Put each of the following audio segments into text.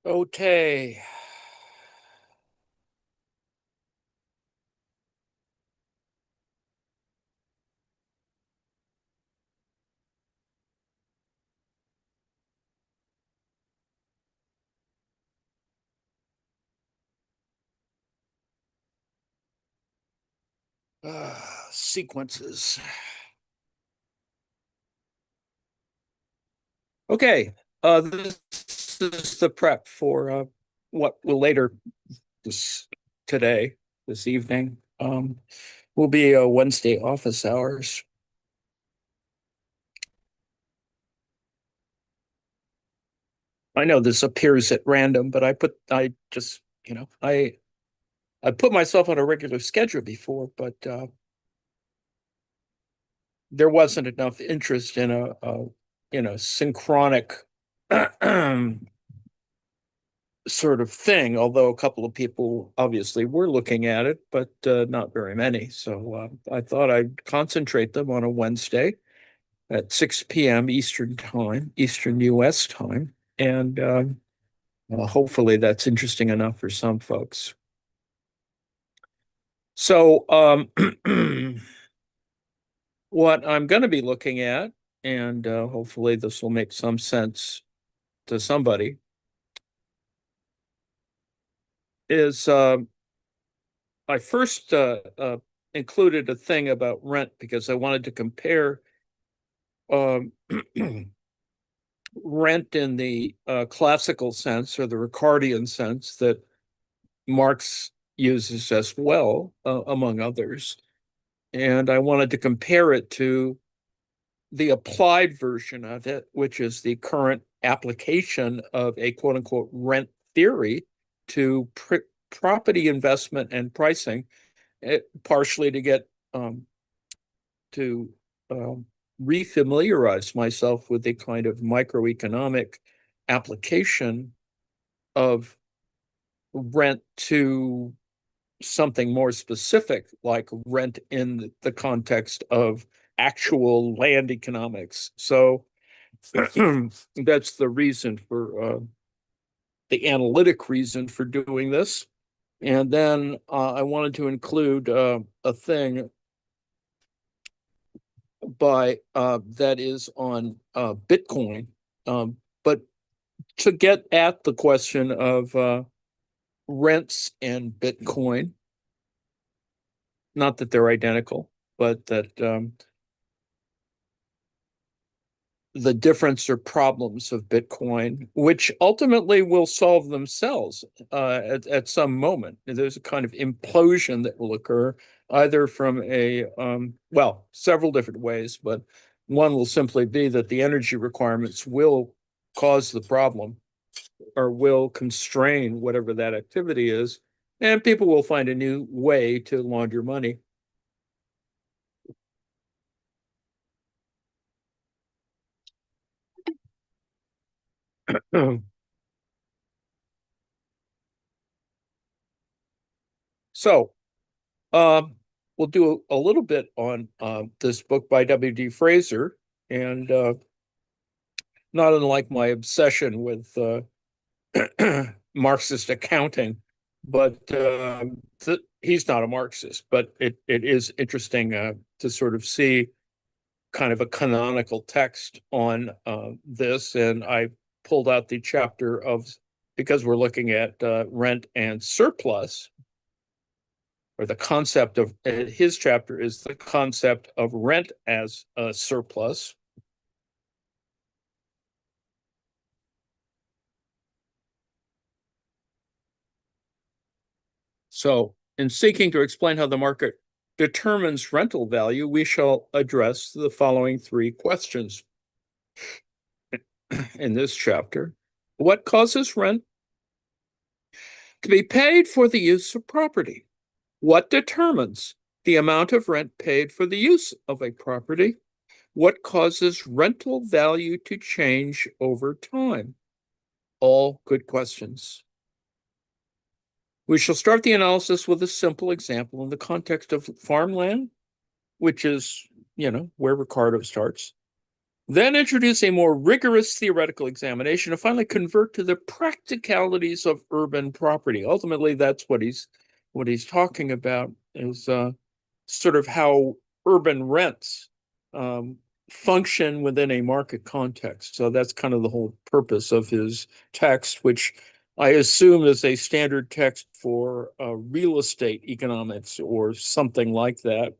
Okay. Sequences. Okay. This is the prep for what will later this today, this evening, will be Wednesday office hours. I know this appears at random, but I just, I put myself on a regular schedule before, but there wasn't enough interest in a synchronic sort of thing, although a couple of people obviously were looking at it, but not very many. So I thought I'd concentrate them on a Wednesday at 6 p.m. Eastern time, Eastern US time. And hopefully that's interesting enough for some folks. So what I'm going to be looking at, and hopefully this will make some sense to somebody, is I first included a thing about rent because I wanted to compare um, rent in the classical sense or the Ricardian sense that Marx uses as well, among others. And I wanted to compare it to the applied version of it, which is the current application of a quote unquote rent theory to property investment and pricing, partially to get to um, refamiliarize myself with the kind of microeconomic application of rent to something more specific, like rent in the context of actual land economics. So that's the reason for the analytic reason for doing this. And then I wanted to include a thing by that is on Bitcoin, but to get at the question of rents and Bitcoin, not that they're identical, but that the difference or problems of Bitcoin, which ultimately will solve themselves at some moment. There's a kind of implosion that will occur either from well, several different ways, but one will simply be that the energy requirements will cause the problem or will constrain whatever that activity is, and people will find a new way to launder money. So, um, we'll do a little bit on this book by W.D. Fraser, and not unlike my obsession with Marxist accounting, but he's not a Marxist, but it is interesting to sort of see kind of a canonical text on this. And I pulled out the chapter of, because we're looking at rent and surplus, or the concept of his chapter is the concept of rent as a surplus. So, in seeking to explain how the market determines rental value, we shall address the following three questions in this chapter. What causes rent to be paid for the use of property? What determines the amount of rent paid for the use of a property? What causes rental value to change over time? All good questions. We shall start the analysis with a simple example in the context of farmland, which is, where Ricardo starts. then introduce a more rigorous theoretical examination, and finally convert to the practicalities of urban property. Ultimately, that's what he's talking about is sort of how urban rents um, function within a market context. So that's kind of the whole purpose of his text, which I assume is a standard text for real estate economics or something like that.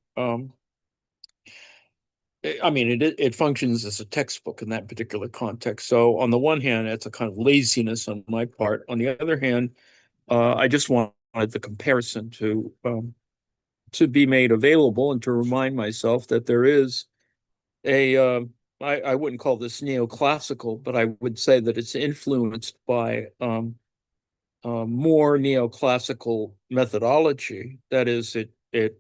I mean, it functions as a textbook in that particular context. So on the one hand, it's a kind of laziness on my part. On the other hand, I just wanted the comparison to be made available and to remind myself that there is a I wouldn't call this neoclassical, but I would say that it's influenced by more neoclassical methodology. That is, it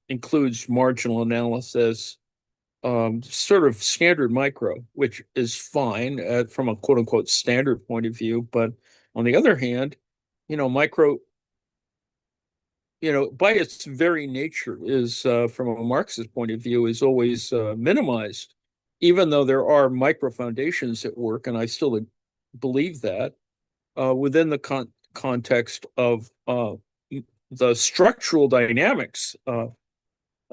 includes marginal analysis, sort of standard micro, which is fine from a quote unquote standard point of view. But on the other hand, micro, by its very nature is, from a Marxist point of view, is always minimized, even though there are micro foundations at work, and I still believe that within the context of the structural dynamics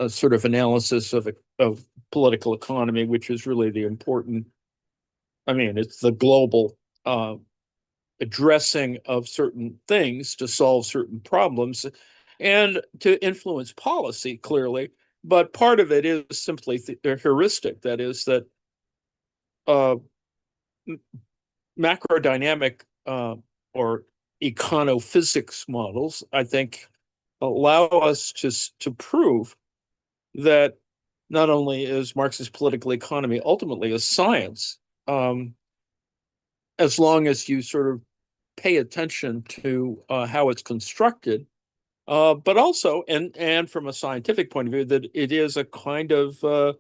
sort of analysis of political economy, which is really the important. I mean, it's the global addressing of certain things to solve certain problems and to influence policy clearly. But part of it is simply heuristic. That is that uh, macrodynamic or econophysics models, I think, allow us to prove that not only is Marxist political economy ultimately a science, as long as you sort of pay attention to how it's constructed, but also, and from a scientific point of view, that it is a kind of,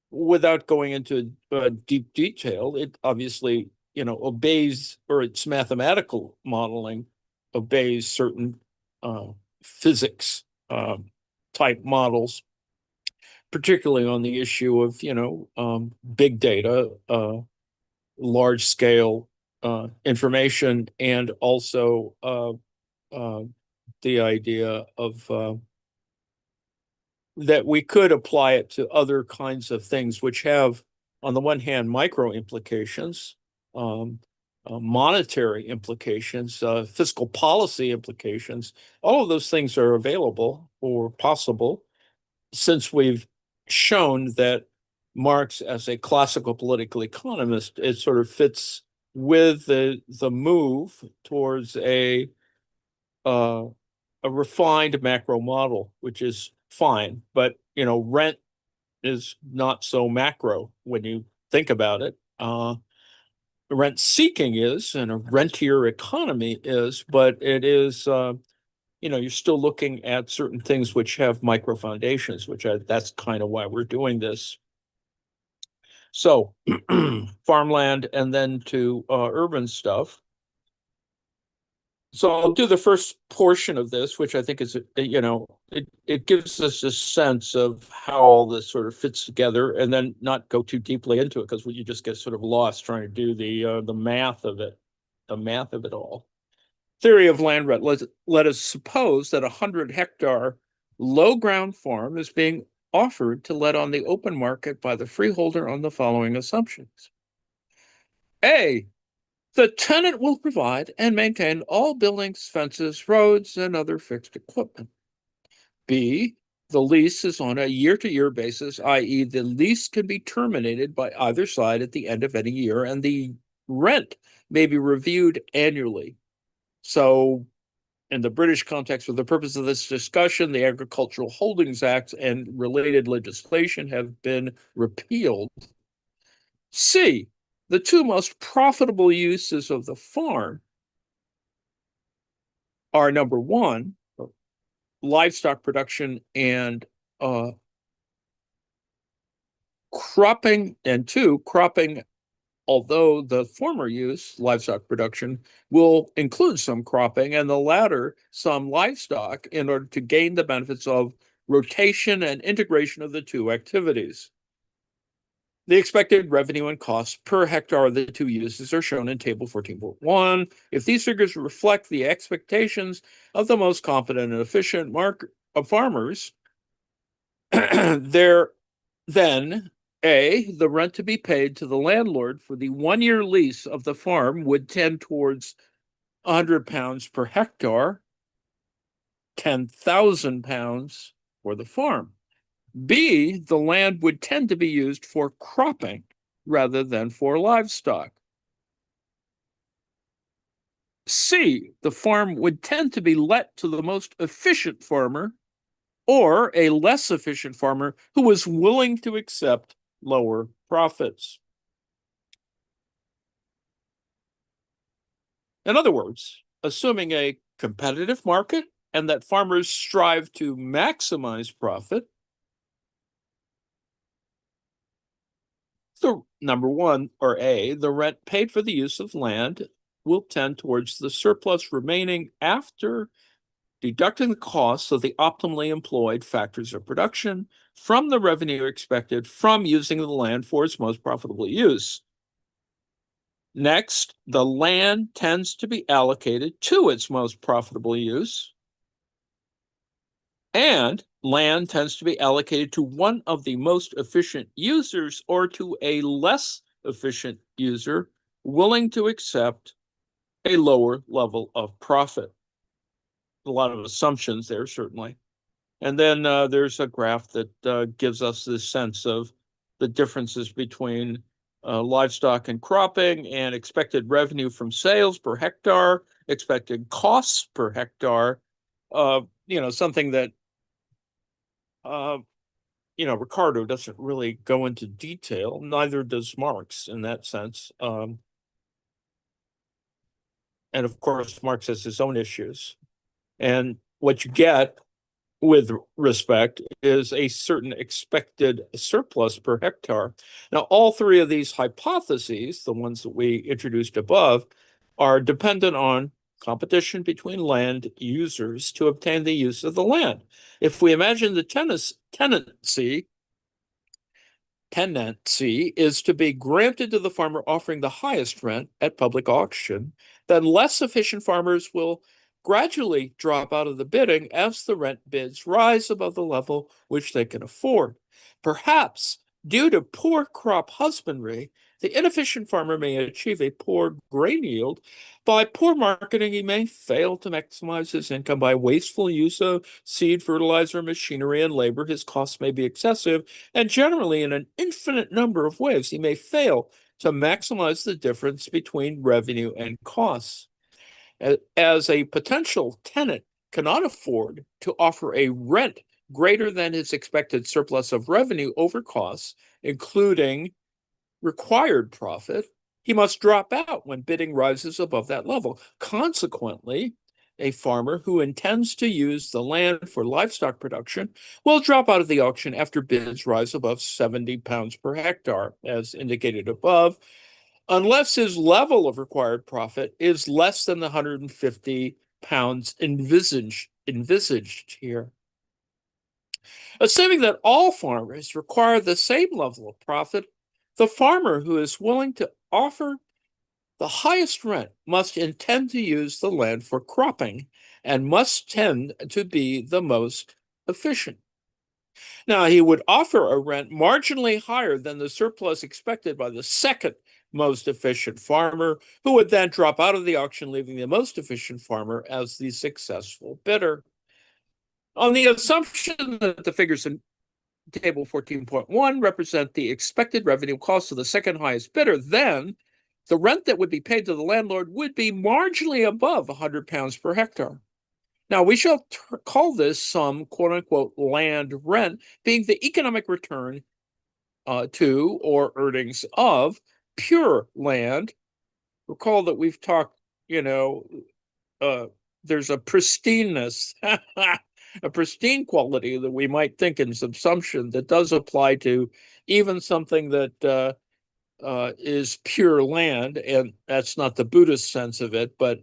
without going into deep detail, it obviously, obeys, or its mathematical modeling obeys certain physics type models, particularly on the issue of, big data, large scale information, and also uh, the idea of that we could apply it to other kinds of things, which have, on the one hand, micro implications, um, monetary implications, fiscal policy implications. All of those things are available or possible since we've shown that Marx, as a classical political economist, it sort of fits with the move towards uh, a refined macro model, which is fine. But rent is not so macro when you think about it. Rent seeking is, and a rentier economy is, but it is. You're still looking at certain things which have micro foundations, that's kind of why we're doing this. So, farmland, and then to urban stuff. So I'll do the first portion of this, which I think is, it gives us a sense of how all this sort of fits together, and then not go too deeply into it because you just get sort of lost trying to do the math of it, all. Theory of land rent. Let us suppose that 100-hectare low ground farm is being offered to let on the open market by the freeholder on the following assumptions. A, the tenant will provide and maintain all buildings, fences, roads, and other fixed equipment. B, the lease is on a year-to-year basis, i.e., the lease can be terminated by either side at the end of any year, and the rent may be reviewed annually. So, in the British context, for the purpose of this discussion, the Agricultural Holdings Act and related legislation have been repealed. C, the two most profitable uses of the farm are, number one, livestock production and cropping, and two, cropping, although the former use, livestock production, will include some cropping, and the latter, some livestock, in order to gain the benefits of rotation and integration of the two activities. The expected revenue and costs per hectare of the two uses are shown in Table 14.1. If these figures reflect the expectations of the most competent and efficient farmers, then the rent to be paid to the landlord for the 1-year lease of the farm would tend towards 100 pounds per hectare, 10,000 pounds for the farm. B, the land would tend to be used for cropping rather than for livestock. C, the farm would tend to be let to the most efficient farmer or a less efficient farmer who was willing to accept lower profits. In other words, assuming a competitive market and that farmers strive to maximize profit, the number one, or A, the rent paid for the use of land will tend towards the surplus remaining after deducting the costs of the optimally employed factors of production from the revenue expected from using the land for its most profitable use. Next, the land tends to be allocated to its most profitable use, and land tends to be allocated to one of the most efficient users or to a less efficient user willing to accept a lower level of profit. A lot of assumptions there, certainly. And then there's a graph that gives us this sense of the differences between livestock and cropping and expected revenue from sales per hectare, expected costs per hectare. Something that Ricardo doesn't really go into detail. Neither does Marx in that sense. And of course, Marx has his own issues. And what you get with respect is a certain expected surplus per hectare. Now, all three of these hypotheses, the ones that we introduced above, are dependent on competition between land users to obtain the use of the land. If we imagine the tenancy is to be granted to the farmer offering the highest rent at public auction, then less efficient farmers will gradually drop out of the bidding as the rent bids rise above the level which they can afford. Perhaps due to poor crop husbandry, the inefficient farmer may achieve a poor grain yield. By poor marketing, he may fail to maximize his income by wasteful use of seed, fertilizer, machinery, and labor. His costs may be excessive, and generally, in an infinite number of ways, he may fail to maximize the difference between revenue and costs. As a potential tenant cannot afford to offer a rent greater than his expected surplus of revenue over costs, including required profit, he must drop out when bidding rises above that level. Consequently, a farmer who intends to use the land for livestock production will drop out of the auction after bids rise above 70 pounds per hectare, as indicated above, unless his level of required profit is less than the 150 pounds envisaged here. Assuming that all farmers require the same level of profit, the farmer who is willing to offer the highest rent must intend to use the land for cropping and must tend to be the most efficient. Now, he would offer a rent marginally higher than the surplus expected by the second most efficient farmer, who would then drop out of the auction, leaving the most efficient farmer as the successful bidder. On the assumption that the figures in Table 14.1 represent the expected revenue cost of the second highest bidder, then the rent that would be paid to the landlord would be marginally above 100 pounds per hectare. Now, we shall call this some quote-unquote land rent being the economic return to or earnings of pure land. Recall that we've talked, there's a pristineness, a pristine quality that we might think in subsumption that does apply to even something that is pure land, and that's not the Buddhist sense of it, but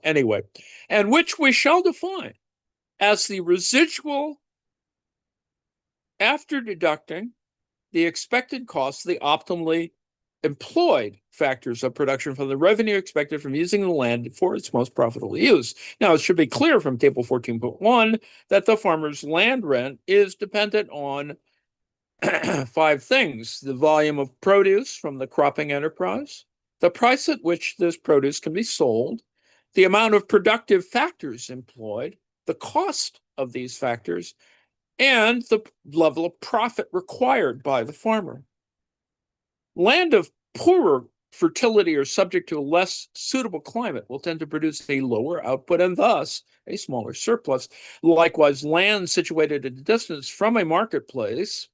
anyway, and which we shall define as the residual after deducting the expected costs, the optimally employed factors of production from the revenue expected from using the land for its most profitable use. Now, it should be clear from Table 14.1 that the farmer's land rent is dependent on five things: the volume of produce from the cropping enterprise, the price at which this produce can be sold, the amount of productive factors employed, the cost of these factors, and the level of profit required by the farmer. Land of poorer fertility or subject to a less suitable climate will tend to produce a lower output and thus a smaller surplus. Likewise, land situated at a distance from a marketplace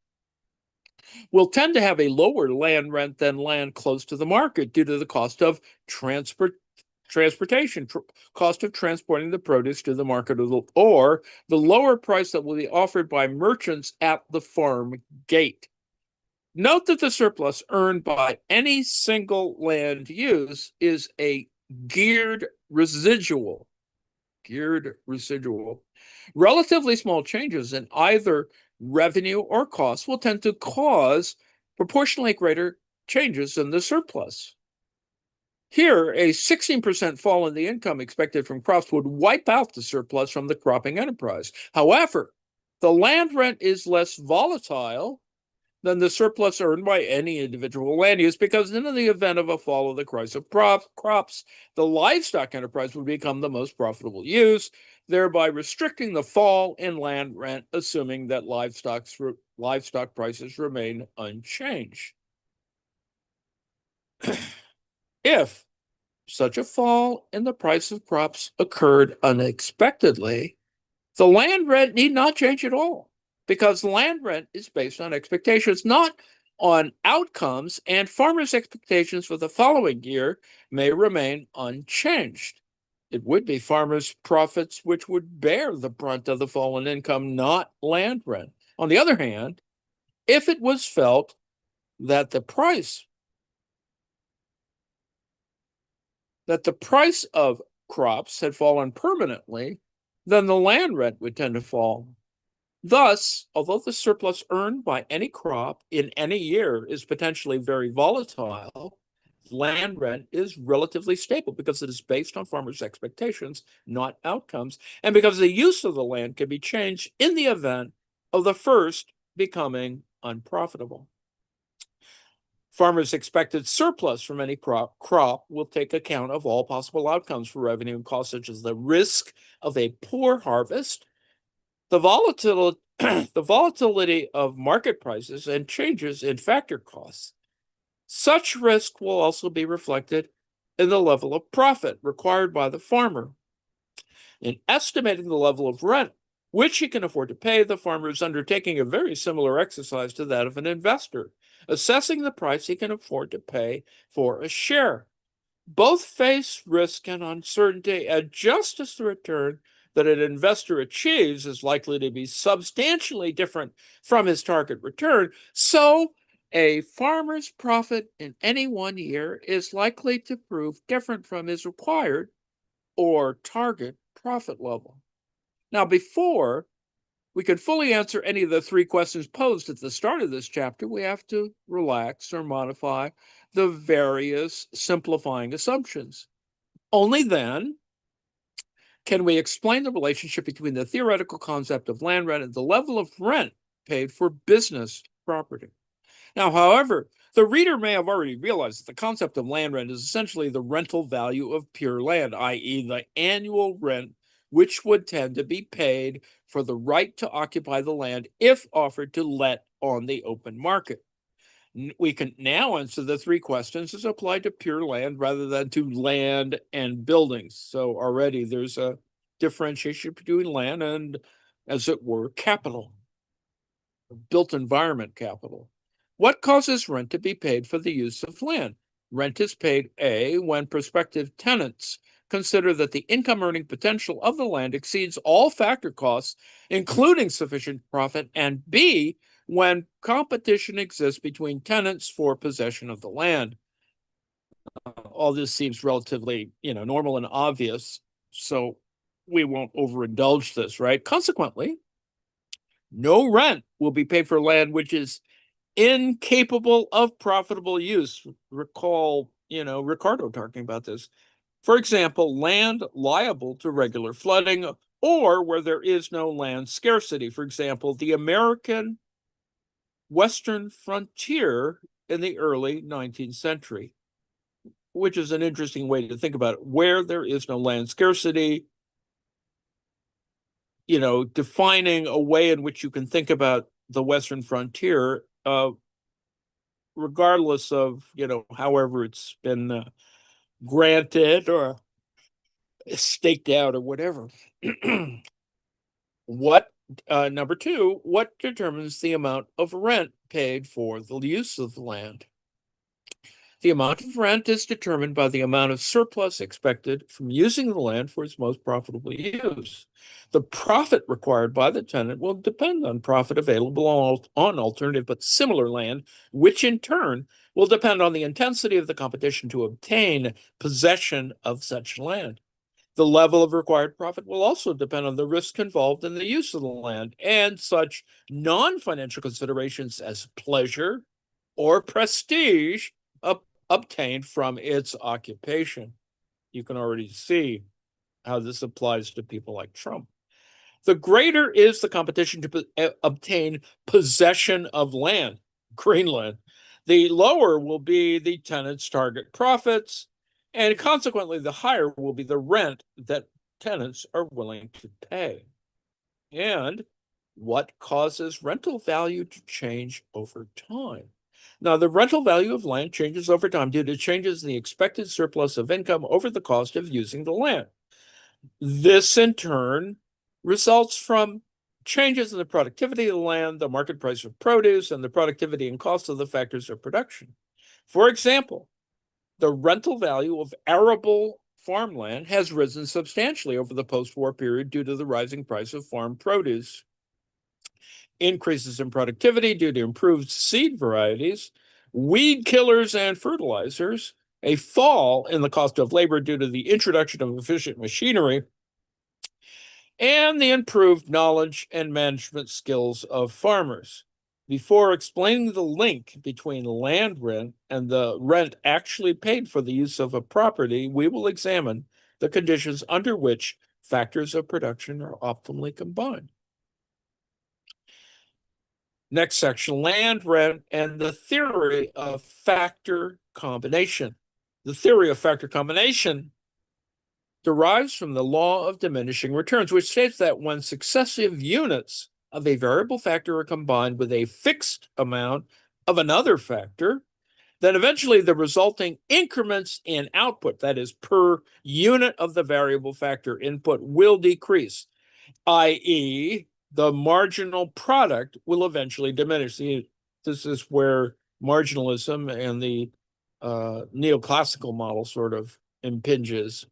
will tend to have a lower land rent than land close to the market due to the cost of transportation, cost of transporting the produce to the market, or the lower price that will be offered by merchants at the farm gate. Note that the surplus earned by any single land use is a geared residual. Relatively small changes in either revenue or cost will tend to cause proportionally greater changes in the surplus. Here, a 16% fall in the income expected from crops would wipe out the surplus from the cropping enterprise. However, the land rent is less volatile than the surplus earned by any individual land use, because in the event of a fall of the price of crops, the livestock enterprise would become the most profitable use, thereby restricting the fall in land rent, assuming that livestock prices remain unchanged. If such a fall in the price of crops occurred unexpectedly, the land rent need not change at all, because land rent is based on expectations, not on outcomes, and farmers' expectations for the following year may remain unchanged. It would be farmers' profits which would bear the brunt of the fall in income, not land rent. On the other hand, if it was felt that the price of crops had fallen permanently, then the land rent would tend to fall. Thus, although the surplus earned by any crop in any year is potentially very volatile, land rent is relatively stable because it is based on farmers' expectations, not outcomes, and because the use of the land can be changed in the event of the first becoming unprofitable. Farmers' expected surplus from any crop will take account of all possible outcomes for revenue and costs, such as the risk of a poor harvest, the volatility of market prices, and changes in factor costs. Such risk will also be reflected in the level of profit required by the farmer. In estimating the level of rent which he can afford to pay, the farmer is undertaking a very similar exercise to that of an investor, assessing the price he can afford to pay for a share. Both face risk and uncertainty, and just as the return that an investor achieves is likely to be substantially different from his target return, so a farmer's profit in any one year is likely to prove different from his required or target profit level. Now, before we can fully answer any of the three questions posed at the start of this chapter, we have to relax or modify the various simplifying assumptions. Only then can we explain the relationship between the theoretical concept of land rent and the level of rent paid for business property. Now, however, the reader may have already realized that the concept of land rent is essentially the rental value of pure land, i.e., the annual rent which would tend to be paid for the right to occupy the land if offered to let on the open market. We can now answer the three questions as applied to pure land rather than to land and buildings. So already there's a differentiation between land and, as it were, capital, built environment capital. What causes rent to be paid for the use of land? Rent is paid, A, when prospective tenants consider that the income earning potential of the land exceeds all factor costs, including sufficient profit, and B, when competition exists between tenants for possession of the land. All this seems relatively, normal and obvious, so we won't overindulge this, right? Consequently, no rent will be paid for land which is incapable of profitable use. Recall, Ricardo talking about this. For example, land liable to regular flooding or where there is no land scarcity. For example, the American Western frontier in the early 19th century, which is an interesting way to think about it. Where there is no land scarcity, defining a way in which you can think about the Western frontier, regardless of, however it's been granted or staked out or whatever. Number two, what determines the amount of rent paid for the use of the land? The amount of rent is determined by the amount of surplus expected from using the land for its most profitable use. The profit required by the tenant will depend on profit available on alternative but similar land, which in turn will depend on the intensity of the competition to obtain possession of such land. The level of required profit will also depend on the risk involved in the use of the land and such non-financial considerations as pleasure or prestige obtained from its occupation. You can already see how this applies to people like Trump. The greater is the competition to obtain possession of land, Greenland, the lower will be the tenant's target profits, and consequently, the higher will be the rent that tenants are willing to pay. And what causes rental value to change over time? Now, the rental value of land changes over time due to changes in the expected surplus of income over the cost of using the land. This, in turn, results from changes in the productivity of the land, the market price of produce, and the productivity and cost of the factors of production. For example, the rental value of arable farmland has risen substantially over the post-war period due to the rising price of farm produce. Increases in productivity due to improved seed varieties, weed killers and fertilizers, a fall in the cost of labor due to the introduction of efficient machinery, and the improved knowledge and management skills of farmers. Before explaining the link between land rent and the rent actually paid for the use of a property, we will examine the conditions under which factors of production are optimally combined. Next section, land rent and the theory of factor combination. The theory of factor combination derives from the law of diminishing returns, which states that when successive units of a variable factor are combined with a fixed amount of another factor, then eventually the resulting increments in output, that is, per unit of the variable factor input, will decrease, i.e., the marginal product will eventually diminish. This is where marginalism and the neoclassical model sort of impinges.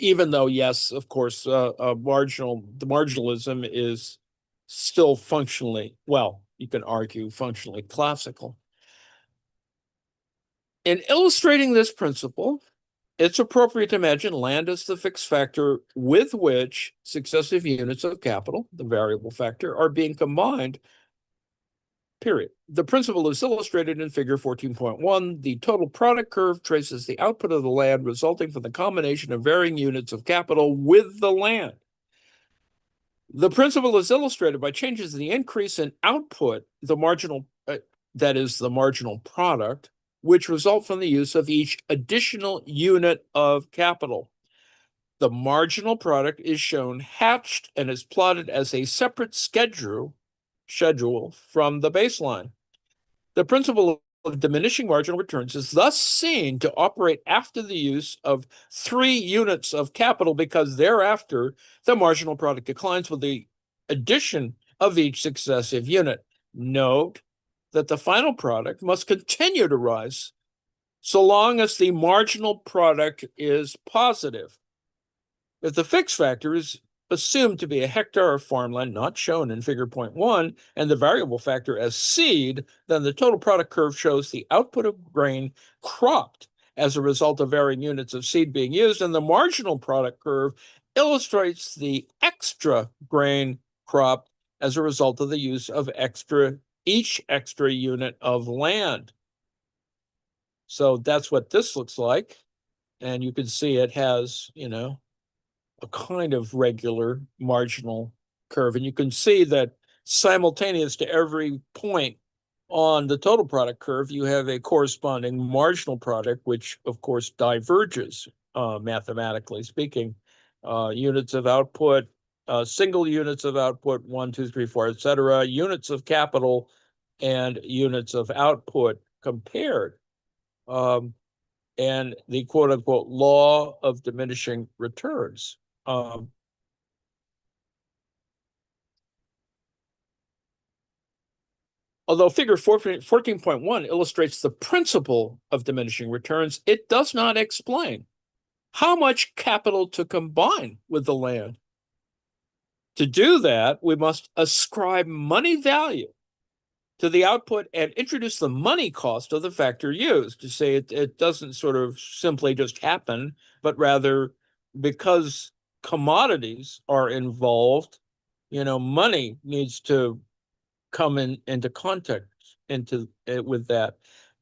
Even though, yes, of course, the marginalism is still functionally, well, you can argue functionally classical. In illustrating this principle, it's appropriate to imagine land as the fixed factor with which successive units of capital, the variable factor, are being combined, period. The principle is illustrated in figure 14.1. The total product curve traces the output of the land resulting from the combination of varying units of capital with the land. The principle is illustrated by changes in the increase in output, the marginal, that is the marginal product, which result from the use of each additional unit of capital. The marginal product is shown hatched and is plotted as a separate schedule from the baseline. The principle of diminishing marginal returns is thus seen to operate after the use of 3 units of capital because thereafter the marginal product declines with the addition of each successive unit. Note that the final product must continue to rise so long as the marginal product is positive. If the fixed factor is assumed to be a hectare of farmland not shown in figure 0.1 and the variable factor as seed, then the total product curve shows the output of grain cropped as a result of varying units of seed being used, and the marginal product curve illustrates the extra grain cropped as a result of the use of extra each extra unit of land. So that's what this looks like. And you can see it has, a kind of regular marginal curve. And you can see that simultaneous to every point on the total product curve, you have a corresponding marginal product, which of course diverges, mathematically speaking. Units of output, single units of output, 1, 2, 3, 4, etc., units of capital and units of output compared. And the quote unquote law of diminishing returns. Although figure 14.1 illustrates the principle of diminishing returns, it does not explain how much capital to combine with the land. To do that, we must ascribe money value to the output and introduce the money cost of the factor used, to say it doesn't sort of simply just happen, but rather because commodities are involved, money needs to come into context with that.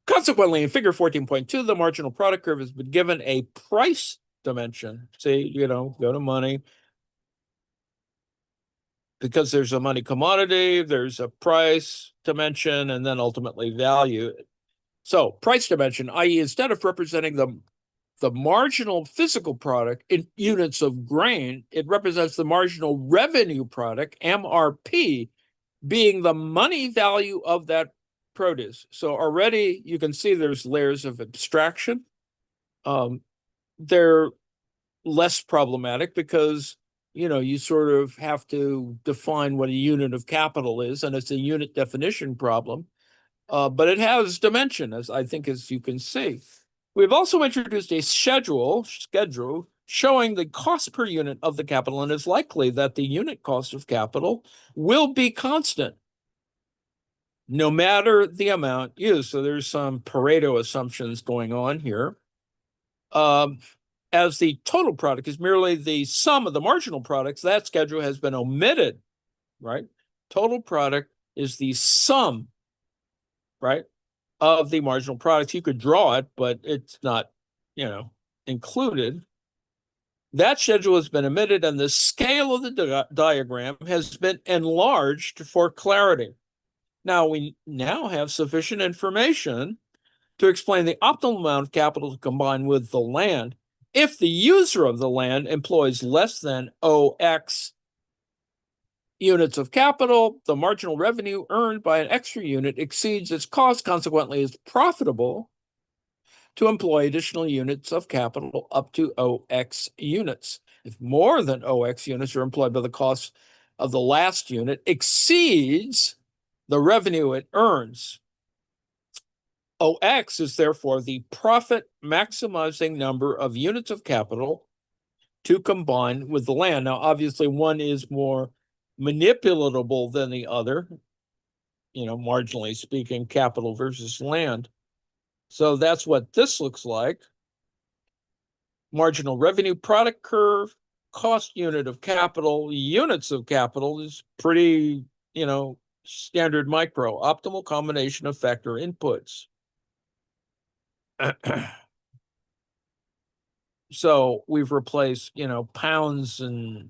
Consequently, in figure 14.2, the marginal product curve has been given a price dimension. See, go to money. Because there's a money commodity, there's a price dimension, and then ultimately value. So price dimension, i.e., instead of representing the marginal physical product in units of grain, it represents the marginal revenue product, MRP, being the money value of that produce. So already you can see there's layers of abstraction. They're less problematic because you sort of have to define what a unit of capital is, and it's a unit definition problem. But it has dimension, as you can see. We've also introduced a schedule showing the cost per unit of the capital, and it's likely that the unit cost of capital will be constant no matter the amount used. So there's some Pareto assumptions going on here. As the total product is merely the sum of the marginal products, that schedule has been omitted, right? Total product is the sum, right, of the marginal products. You could draw it, but it's not, included. That schedule has been omitted, and the scale of the diagram has been enlarged for clarity. Now, we now have sufficient information to explain the optimal amount of capital to combine with the land if the user of the land employs less than OX units of capital. The marginal revenue earned by an extra unit exceeds its cost. Consequently, it's profitable to employ additional units of capital up to OX units. If more than OX units are employed, by the cost of the last unit exceeds the revenue it earns. OX is therefore the profit maximizing number of units of capital to combine with the land. Now, obviously, one is more manipulatable than the other, marginally speaking, capital versus land. So that's what this looks like. Marginal revenue product curve, cost unit of capital, units of capital is pretty, standard micro, optimal combination of factor inputs. So we've replaced, pounds and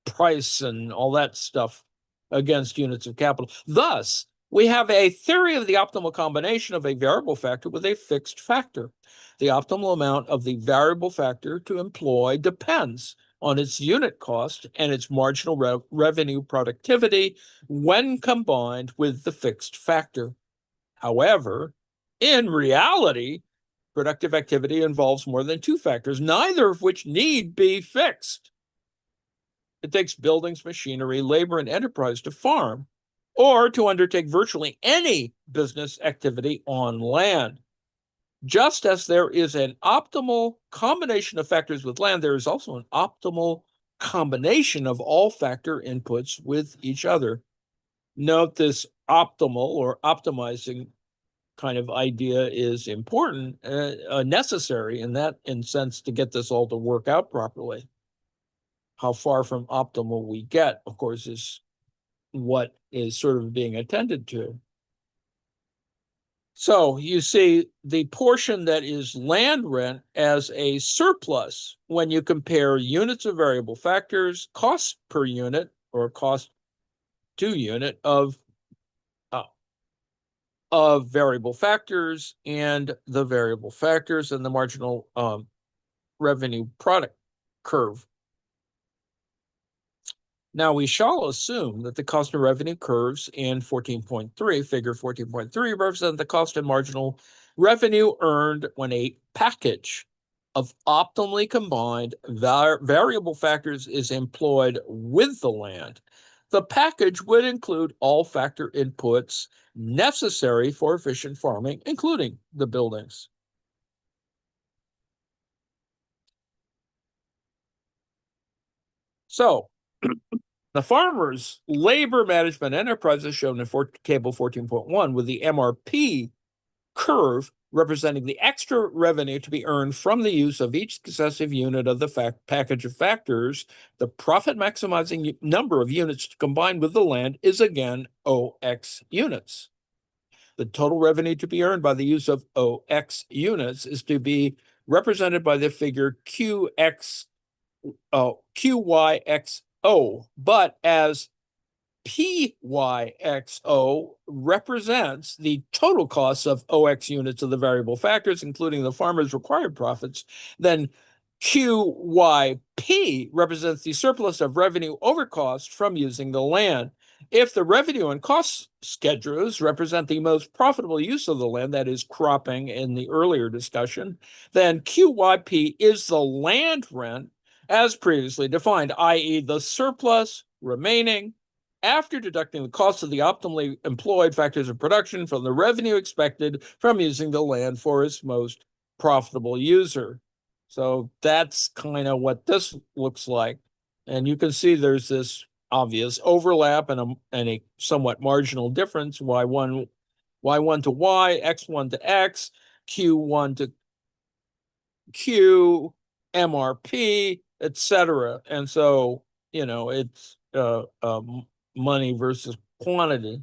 price and all that stuff against units of capital. Thus, we have a theory of the optimal combination of a variable factor with a fixed factor. The optimal amount of the variable factor to employ depends on its unit cost and its marginal revenue productivity when combined with the fixed factor. However, in reality, productive activity involves more than two factors, neither of which need be fixed. It takes buildings, machinery, labor, and enterprise to farm or to undertake virtually any business activity on land. Just as there is an optimal combination of factors with land, there is also an optimal combination of all factor inputs with each other. Note this optimal or optimizing kind of idea is important, necessary in sense to get this all to work out properly. How far from optimal we get, of course, is what is sort of being attended to. So you see the portion that is land rent as a surplus when you compare units of variable factors, cost per unit or cost to unit uh, of variable factors and the variable factors and the marginal revenue product curve. Now we shall assume that the cost and revenue curves in 14.3, figure 14.3, represent the cost and marginal revenue earned when a package of optimally combined variable factors is employed with the land. The package would include all factor inputs necessary for efficient farming, including the buildings. So the farmer's labor management enterprise is shown in table 14.1 with the MRP curve representing the extra revenue to be earned from the use of each successive unit of the package of factors. The profit maximizing number of units combined with the land is again OX units. The total revenue to be earned by the use of OX units is to be represented by the figure QYXO, but as PYXO represents the total costs of OX units of the variable factors, including the farmer's required profits, then QYP represents the surplus of revenue over cost from using the land. If the revenue and cost schedules represent the most profitable use of the land, that is cropping in the earlier discussion, then QYP is the land rent as previously defined, i.e. the surplus remaining after deducting the cost of the optimally employed factors of production from the revenue expected from using the land for its most profitable user. So that's kind of what this looks like. And you can see there's this obvious overlap and a somewhat marginal difference, y1 to y, x1 to x, q1 to q, MRP, etc. And so, it's money versus quantity.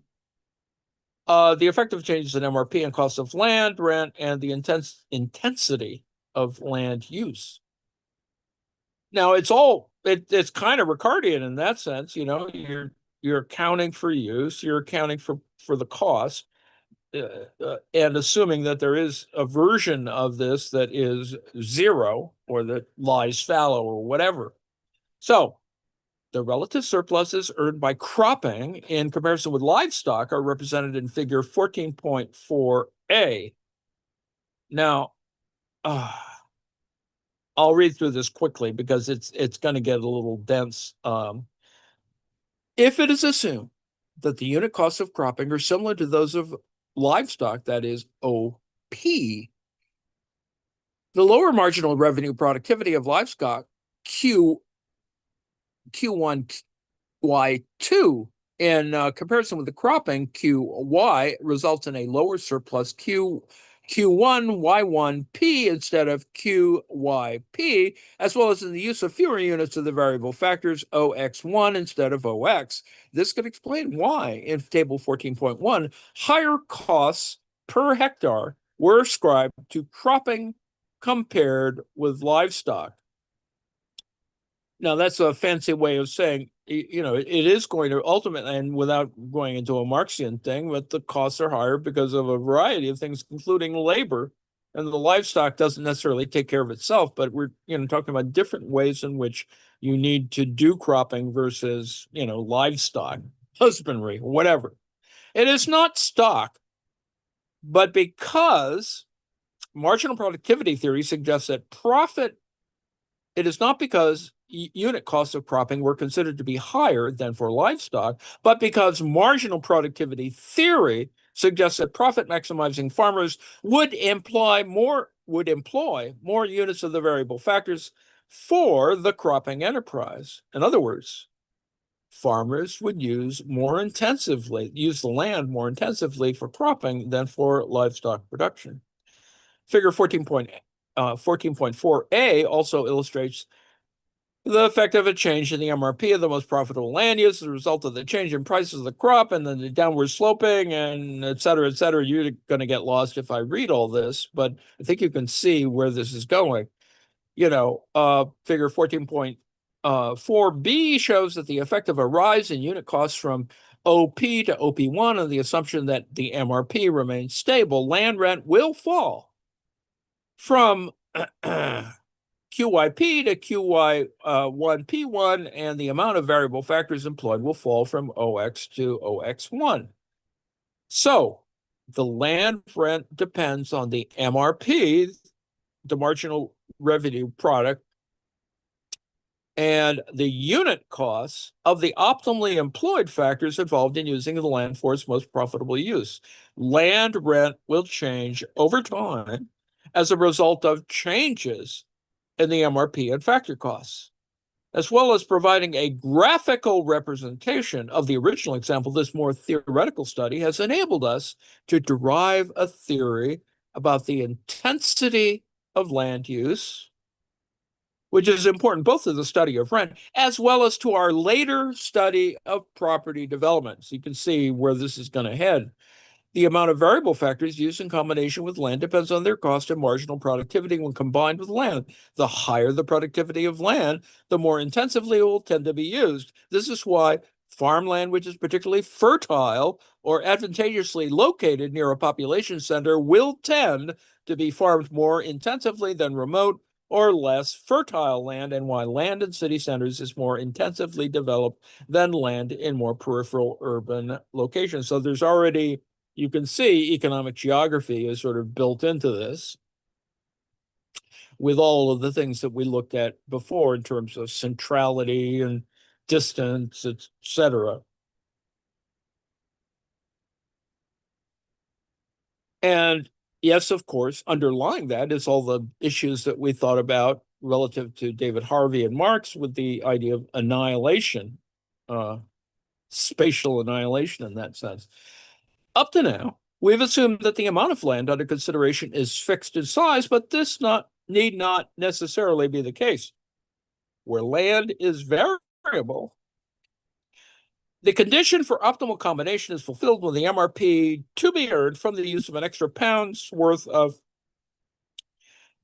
The effect of changes in MRP and cost of land, rent, and the intensity of land use. Now it's kind of Ricardian in that sense. You're accounting for use, you're accounting for the cost, and assuming that there is a version of this that is zero or that lies fallow or whatever. So the relative surpluses earned by cropping in comparison with livestock are represented in figure 14.4a. Now, I'll read through this quickly because it's going to get a little dense. If it is assumed that the unit costs of cropping are similar to those of livestock, that is OP, the lower marginal revenue productivity of livestock, Q1 Y2 in comparison with the cropping, QY results in a lower surplus Q1 Y1P instead of QYP, as well as in the use of fewer units of the variable factors OX1 instead of OX. This could explain why in table 14.1 higher costs per hectare were ascribed to cropping compared with livestock. Now, that's a fancy way of saying, it is going to ultimately, and without going into a Marxian thing, but the costs are higher because of a variety of things, including labor. And the livestock doesn't necessarily take care of itself, but we're, talking about different ways in which you need to do cropping versus, livestock, husbandry, whatever. It is not stock, but because marginal productivity theory suggests that it is not because unit costs of cropping were considered to be higher than for livestock, but because marginal productivity theory suggests that profit maximizing farmers would employ more units of the variable factors for the cropping enterprise. In other words, farmers would use the land more intensively for cropping than for livestock production. Figure 14.4a also illustrates The effect of a change in the MRP of the most profitable land use as a result of the change in prices of the crop and then the downward sloping and et cetera, et cetera. You're going to get lost if I read all this, but I think you can see where this is going. Figure 14.4b shows that the effect of a rise in unit costs from OP to OP1 and the assumption that the MRP remains stable, land rent will fall from QYP to QY1P1, and the amount of variable factors employed will fall from OX to OX1. So the land rent depends on the MRP, the marginal revenue product, and the unit costs of the optimally employed factors involved in using the land for its most profitable use. Land rent will change over time as a result of changes in the MRP and factor costs. As well as providing a graphical representation of the original example, this more theoretical study has enabled us to derive a theory about the intensity of land use, which is important both to the study of rent as well as to our later study of property development. So you can see where this is going to head. The amount of variable factors used in combination with land depends on their cost and marginal productivity when combined with land. The higher the productivity of land, the more intensively it will tend to be used. This is why farmland, which is particularly fertile or advantageously located near a population center, will tend to be farmed more intensively than remote or less fertile land, and why land in city centers is more intensively developed than land in more peripheral urban locations. So there's already, you can see economic geography is sort of built into this with all of the things that we looked at before in terms of centrality and distance, etc. And yes, of course, underlying that is all the issues that we thought about relative to David Harvey and Marx with the idea of annihilation, spatial annihilation in that sense. Up to now, we've assumed that the amount of land under consideration is fixed in size, but this need not necessarily be the case. Where land is variable, the condition for optimal combination is fulfilled when the MRP to be earned from the use of an extra pound's worth of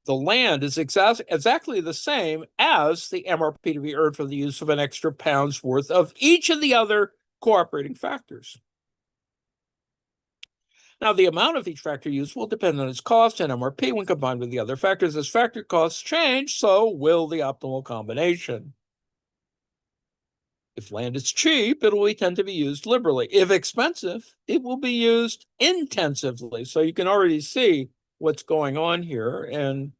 the land is exactly the same as the MRP to be earned from the use of an extra pound's worth of each of the other cooperating factors. Now, the amount of each factor used will depend on its cost and MRP when combined with the other factors. As factor costs change, so will the optimal combination. If land is cheap, it will tend to be used liberally. If expensive, it will be used intensively. So you can already see what's going on here. And,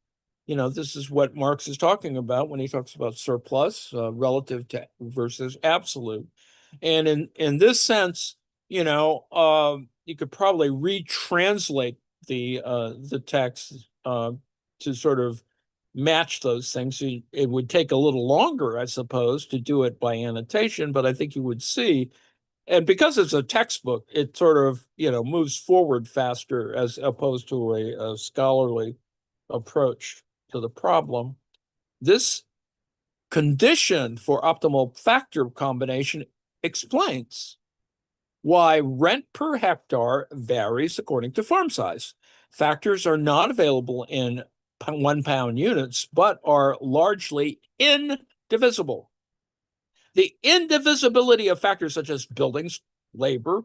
this is what Marx is talking about when he talks about surplus relative to versus absolute. And in this sense, you could probably retranslate the text to sort of match those things. It would take a little longer, I suppose, to do it by annotation, but I think you would see, and because it's a textbook, it sort of, moves forward faster as opposed to a scholarly approach to the problem. This condition for optimal factor combination explains why rent per hectare varies according to farm size. Factors are not available in 1 pound units, but are largely indivisible. The indivisibility of factors such as buildings, labor,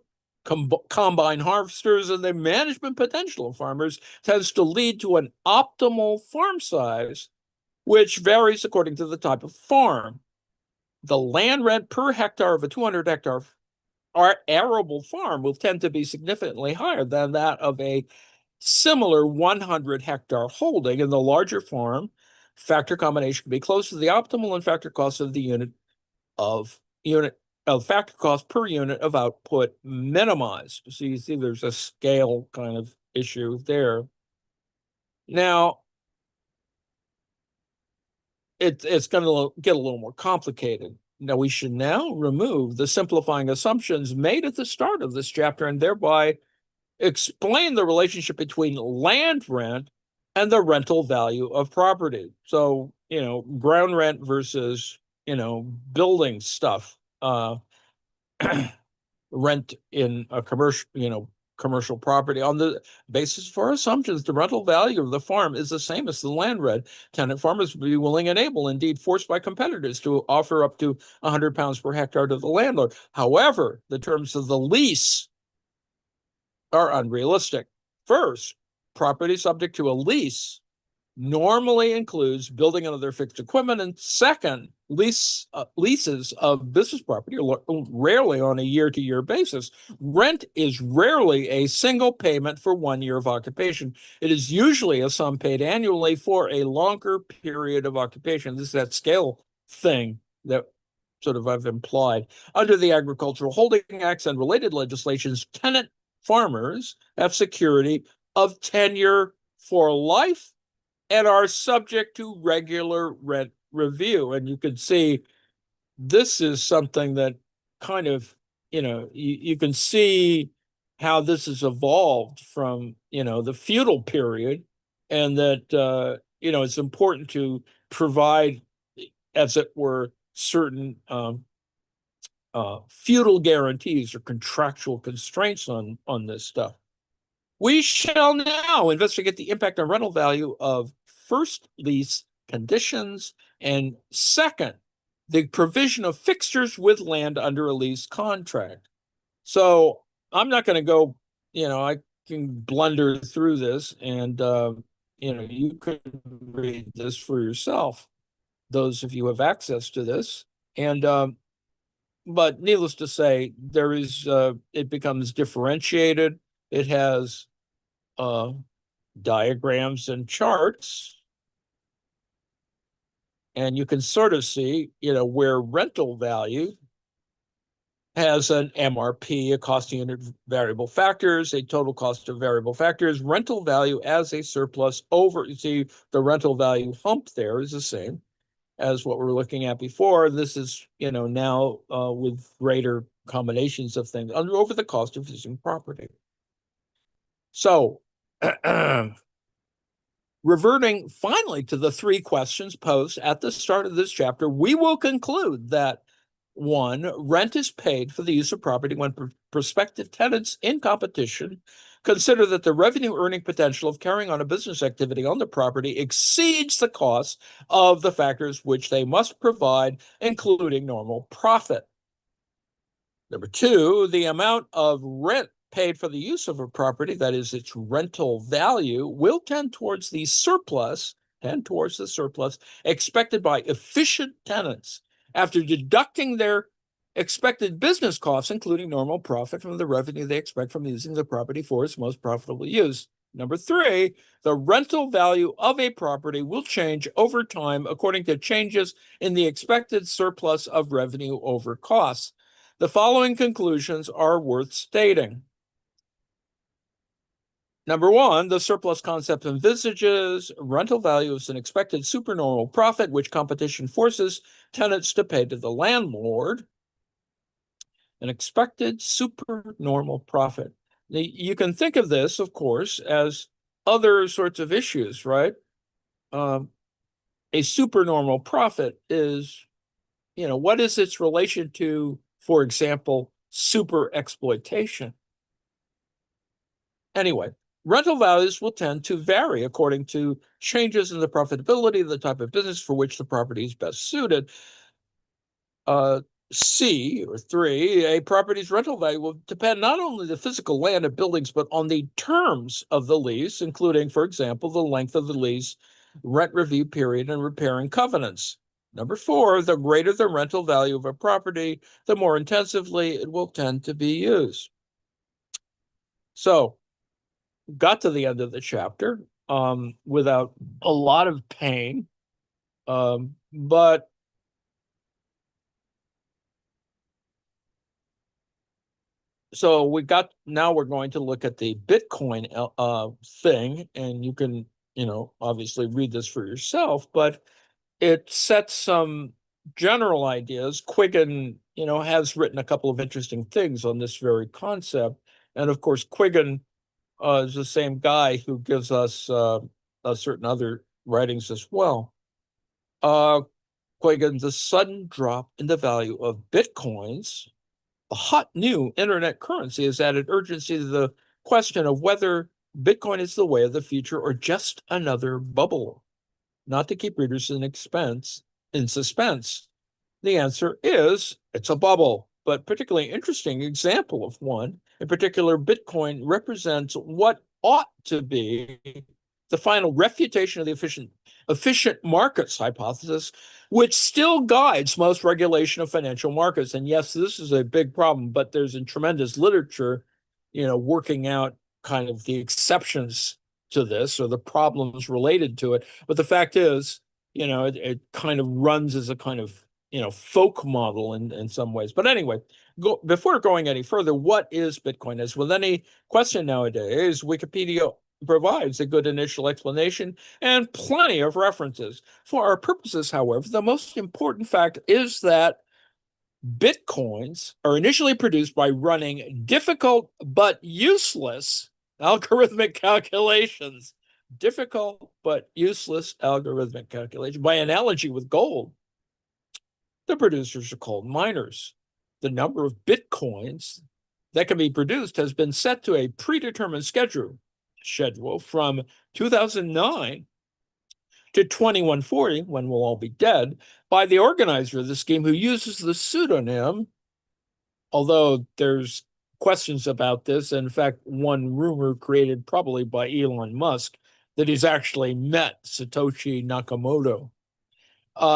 combine harvesters, and the management potential of farmers tends to lead to an optimal farm size, which varies according to the type of farm. The land rent per hectare of a 200-hectare arable farm will tend to be significantly higher than that of a similar 100-hectare holding. In the larger farm, factor combination can be close to the optimal and factor cost of the factor cost per unit of output minimized. So you see there's a scale kind of issue there. Now, it's going to get a little more complicated. Now, we should now remove the simplifying assumptions made at the start of this chapter and thereby explain the relationship between land rent and the rental value of property. So, ground rent versus building stuff, rent in a commercial property on the basis for assumptions. The rental value of the farm is the same as the land rent. Tenant farmers would be willing and able, indeed forced by competitors, to offer up to £100 per hectare to the landlord. However, the terms of the lease are unrealistic. First, property subject to a lease normally includes building and other fixed equipment, and second, leases of business property are rarely on a year-to-year basis. Rent is rarely a single payment for 1 year of occupation. It is usually a sum paid annually for a longer period of occupation. This is that scale thing that sort of I've implied. Under the Agricultural Holding Acts and related legislations, tenant farmers have security of tenure for life and are subject to regular rent review. And you can see this is something that kind of, you can see how this has evolved from, the feudal period, and that, it's important to provide, as it were, certain feudal guarantees or contractual constraints on this stuff. We shall now investigate the impact on rental value of first, lease conditions, and second, the provision of fixtures with land under a lease contract. So I'm not going to go, I can blunder through this, and you can read this for yourself, those of you who have access to this. And but needless to say, it becomes differentiated. It has diagrams and charts, and you can sort of see, where rental value has an MRP, a cost unit variable factors, a total cost of variable factors, rental value as a surplus over, you see the rental value hump there is the same as what we're looking at before. This is, now with greater combinations of things over the cost of using property. So reverting finally to the three questions posed at the start of this chapter, we will conclude that 1, rent is paid for the use of property when prospective tenants in competition consider that the revenue earning potential of carrying on a business activity on the property exceeds the cost of the factors which they must provide, including normal profit. Number 2, the amount of rent paid for the use of a property, that is its rental value, will tend towards the surplus expected by efficient tenants after deducting their expected business costs, including normal profit, from the revenue they expect from using the property for its most profitable use. Number 3, the rental value of a property will change over time according to changes in the expected surplus of revenue over costs. The following conclusions are worth stating. Number 1, the surplus concept envisages rental value as an expected supernormal profit, which competition forces tenants to pay to the landlord. An expected supernormal profit. You can think of this, of course, as other sorts of issues, right? A supernormal profit is, what is its relation to, for example, super exploitation? Anyway, rental values will tend to vary according to changes in the profitability of the type of business for which the property is best suited. C, or 3, a property's rental value will depend not only on the physical land and buildings, but on the terms of the lease, including, for example, the length of the lease, rent review period, and repairing covenants. Number 4, the greater the rental value of a property, the more intensively it will tend to be used. So, got to the end of the chapter without a lot of pain, but so now we're going to look at the Bitcoin thing, and you can, obviously read this for yourself, but it sets some general ideas. Quiggin, has written a couple of interesting things on this very concept. And of course, Quiggin is the same guy who gives us certain other writings as well. the sudden drop in the value of Bitcoins, a hot new internet currency, has added urgency to the question of whether Bitcoin is the way of the future or just another bubble. Not to keep readers in suspense, the answer is it's a bubble, but particularly interesting example of one. In particular, Bitcoin represents what ought to be the final refutation of the efficient markets hypothesis, which still guides most regulation of financial markets. And yes, this is a big problem, but there's a tremendous literature, working out kind of the exceptions to this or the problems related to it. But the fact is, it kind of runs as a kind of folk model in some ways. But anyway, before going any further, what is Bitcoin? As with any question nowadays, Wikipedia provides a good initial explanation and plenty of references. For our purposes, however, the most important fact is that Bitcoins are initially produced by running difficult but useless algorithmic calculations. Difficult but useless algorithmic calculation. By analogy with gold, the producers are called miners. The number of Bitcoins that can be produced has been set to a predetermined schedule from 2009 to 2140, when we'll all be dead, by the organizer of the scheme, who uses the pseudonym, although there's questions about this. In fact, one rumor created probably by Elon Musk that he's actually met Satoshi Nakamoto.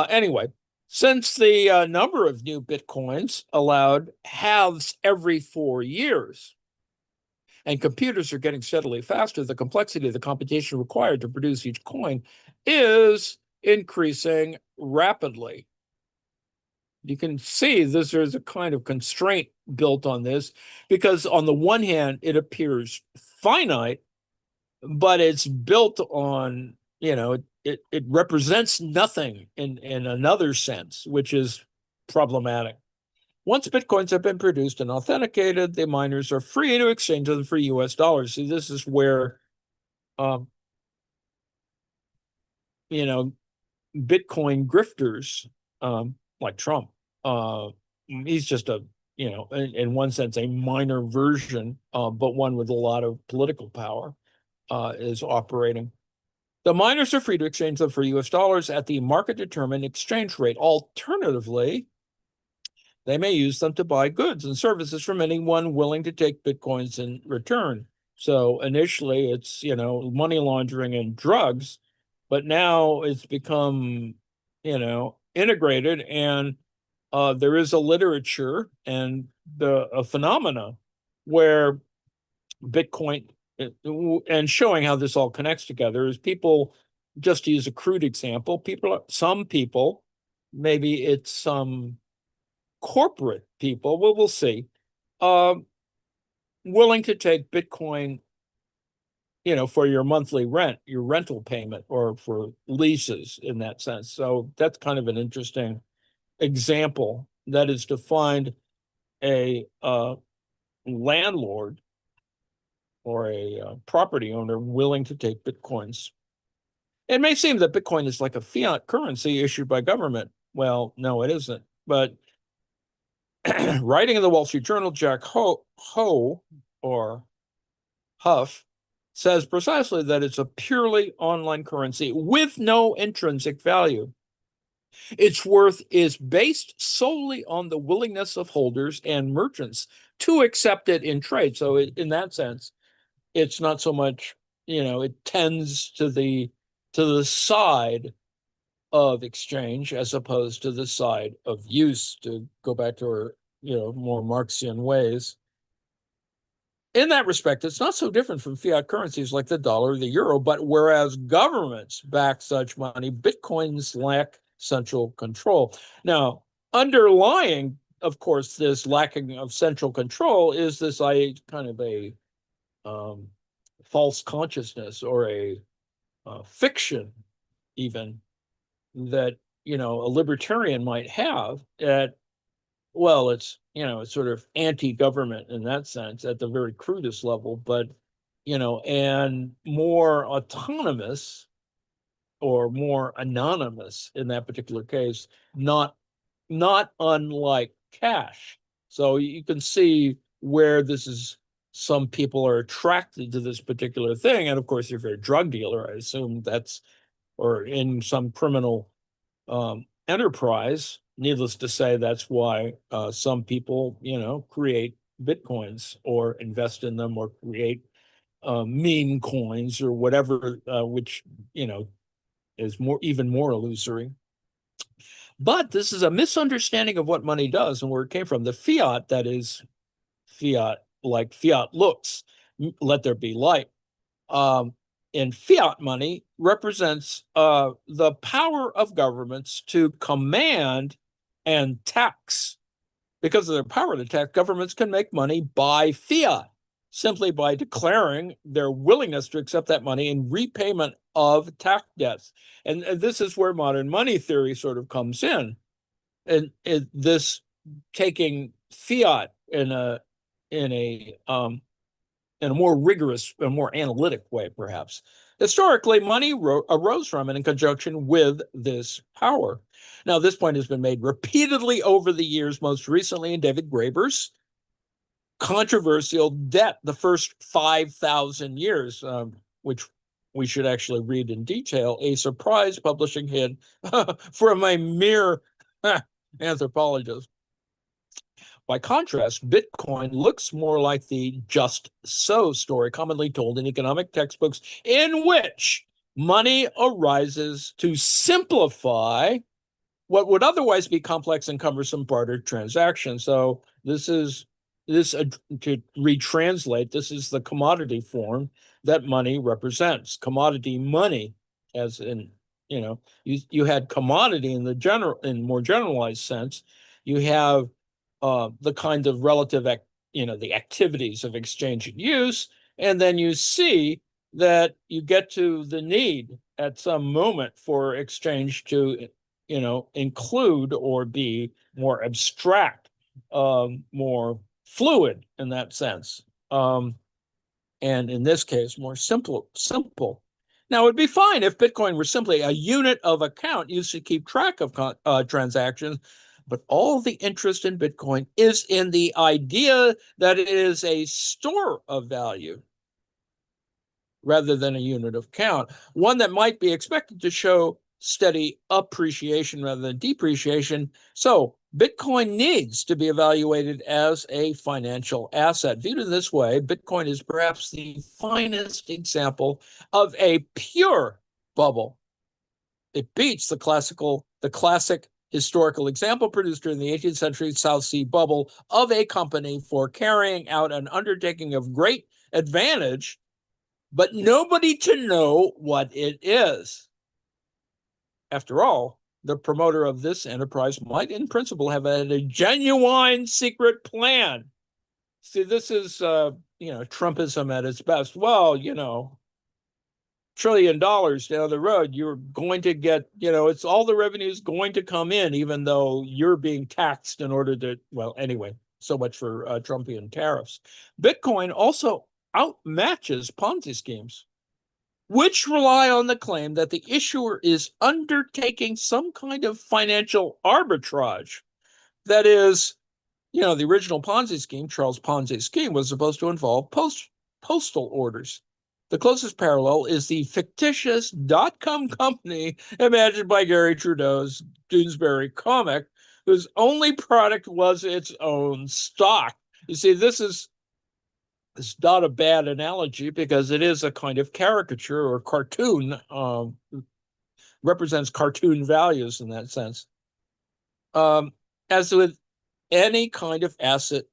Anyway, since the number of new Bitcoins allowed halves every 4 years, and computers are getting steadily faster, the complexity of the computation required to produce each coin is increasing rapidly. You can see there's a kind of constraint built on this, because on the one hand, it appears finite, but it's built on, it represents nothing in another sense, which is problematic. Once Bitcoins have been produced and authenticated, the miners are free to exchange them for US dollars. See, this is where, Bitcoin grifters, like Trump, he's just in one sense, a minor version, but one with a lot of political power, is operating. The miners are free to exchange them for US dollars at the market-determined exchange rate. Alternatively, they may use them to buy goods and services from anyone willing to take Bitcoins in return. So initially it's, money laundering and drugs, but now it's become, integrated, and there is a literature and a phenomena where Bitcoin, and showing how this all connects together, is people, just to use a crude example, some people, maybe it's some corporate people, we'll see, willing to take Bitcoin, for your monthly rent, your rental payment, or for leases in that sense. So that's kind of an interesting example. That is to find a landlord or a property owner willing to take Bitcoins. It may seem that Bitcoin is like a fiat currency issued by government. Well, no, it isn't. But writing in the Wall Street Journal, Jack Huff says precisely that it's a purely online currency with no intrinsic value. Its worth is based solely on the willingness of holders and merchants to accept it in trade. So in that sense, it's not so much, it tends to the side of exchange as opposed to the side of use, to go back to our, more Marxian ways. In that respect, it's not so different from fiat currencies like the dollar or the euro, but whereas governments back such money, Bitcoins lack central control. Now, underlying, of course, this lacking of central control is this kind of a false consciousness, or a fiction even, that, a libertarian might have, that, well, it's, it's sort of anti-government in that sense at the very crudest level, but, and more autonomous, or more anonymous in that particular case, not unlike cash. So you can see where this is. Some people are attracted to this particular thing, and of course, if you're a drug dealer, I assume that's, or in some criminal enterprise. Needless to say, that's why some people, create bitcoins or invest in them or create meme coins or whatever, which is even more illusory. But this is a misunderstanding of what money does and where it came from. The fiat, that is fiat, like fiat looks, let there be light. In fiat money represents the power of governments to command and tax. Because of their power to tax, governments can make money by fiat, simply by declaring their willingness to accept that money in repayment of tax debts. And this is where modern money theory sort of comes in. And this taking fiat in a more rigorous and more analytic way, perhaps. Historically, money arose from and in conjunction with this power. Now, this point has been made repeatedly over the years, most recently in David Graeber's controversial Debt, the First 5,000 Years, which we should actually read in detail, a surprise publishing hit from a mere anthropologist. By contrast, Bitcoin looks more like the just so story commonly told in economic textbooks, in which money arises to simplify what would otherwise be complex and cumbersome barter transactions. So to retranslate, this is the commodity form that money represents. Commodity money, as in, you had commodity in more generalized sense. You have the kind of relative, the activities of exchange and use, and then you see that you get to the need at some moment for exchange to, include or be more abstract, more fluid in that sense, and in this case, more simple. Now, it'd be fine if Bitcoin were simply a unit of account used to keep track of transactions. But all the interest in Bitcoin is in the idea that it is a store of value rather than a unit of count, one that might be expected to show steady appreciation rather than depreciation. So Bitcoin needs to be evaluated as a financial asset. Viewed in this way, Bitcoin is perhaps the finest example of a pure bubble. It beats the classic historical example produced during the 18th century South Sea bubble of a company for carrying out an undertaking of great advantage, but nobody to know what it is. After all, the promoter of this enterprise might in principle have had a genuine secret plan. See, this is, Trumpism at its best. Well, $1 trillion down the road, you're going to get, it's all the revenue is going to come in, even though you're being taxed in order to, well, anyway, so much for Trumpian tariffs. Bitcoin also outmatches Ponzi schemes, which rely on the claim that the issuer is undertaking some kind of financial arbitrage. That is, the original Ponzi scheme, Charles Ponzi's scheme, was supposed to involve postal orders. The closest parallel is the fictitious dot-com company imagined by Gary Trudeau's Doonesbury comic, whose only product was its own stock. You see, it's not a bad analogy because it is a kind of caricature or cartoon, represents cartoon values in that sense. As with any kind of asset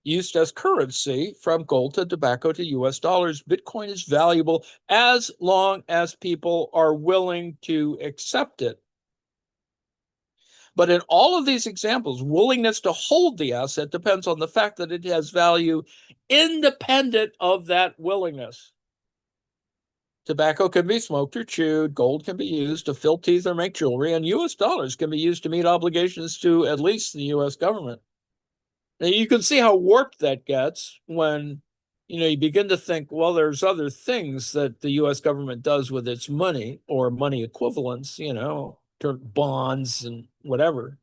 used as currency, from gold to tobacco to US dollars, Bitcoin is valuable as long as people are willing to accept it. But in all of these examples, willingness to hold the asset depends on the fact that it has value independent of that willingness. Tobacco can be smoked or chewed, gold can be used to fill teeth or make jewelry, and US dollars can be used to meet obligations to at least the US government. Now, you can see how warped that gets when you begin to think, well, there's other things that the US government does with its money or money equivalents, bonds and whatever,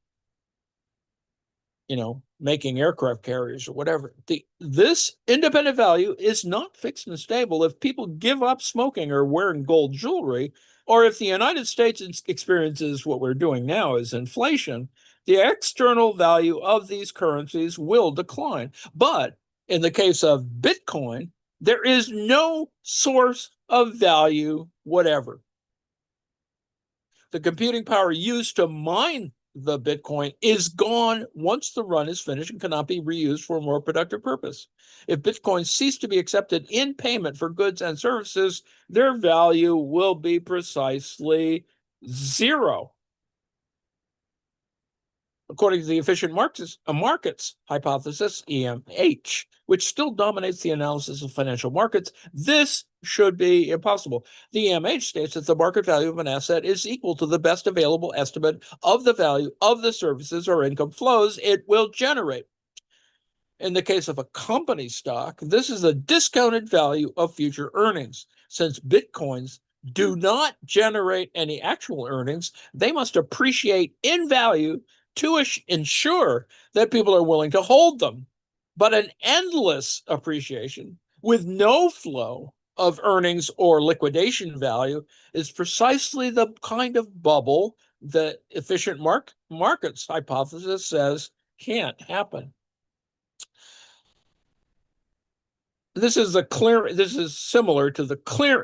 making aircraft carriers or whatever. This independent value is not fixed and stable. If people give up smoking or wearing gold jewelry, or if the United States experiences what we're doing now is inflation, the external value of these currencies will decline. But in the case of Bitcoin, there is no source of value whatever. The computing power used to mine the Bitcoin is gone once the run is finished and cannot be reused for a more productive purpose. If Bitcoin cease to be accepted in payment for goods and services, their value will be precisely zero. According to the efficient markets hypothesis, EMH, which still dominates the analysis of financial markets, this should be impossible. The EMH states that the market value of an asset is equal to the best available estimate of the value of the services or income flows it will generate. In the case of a company stock, this is a discounted value of future earnings. Since Bitcoins do not generate any actual earnings, they must appreciate in value to ensure that people are willing to hold them. But an endless appreciation with no flow of earnings or liquidation value is precisely the kind of bubble that efficient markets hypothesis says can't happen. This is similar to